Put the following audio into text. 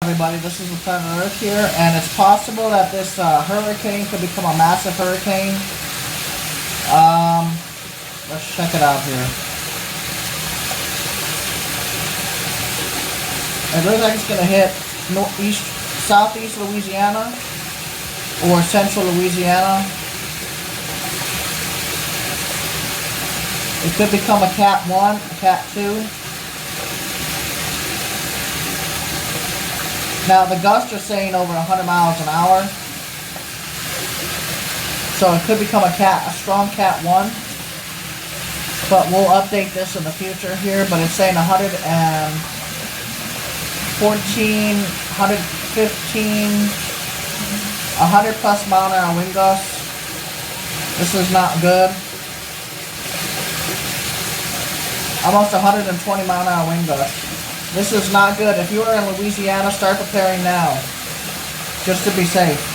Everybody, this is the planet Earth here, and it's possible that this hurricane could become a massive hurricane. Let's check it out here. It looks like it's going to hit southeast Louisiana or central Louisiana. It could become a Cat 1, a Cat 2. Now the gusts are saying over 100 miles an hour. So it could become a strong Cat 1. But we'll update this in the future here. But it's saying 114, 115, 100 plus mile an hour wind gusts. This is not good. Almost 120 mile an hour wind gusts. This is not good. If you are in Louisiana, start preparing now. Just to be safe.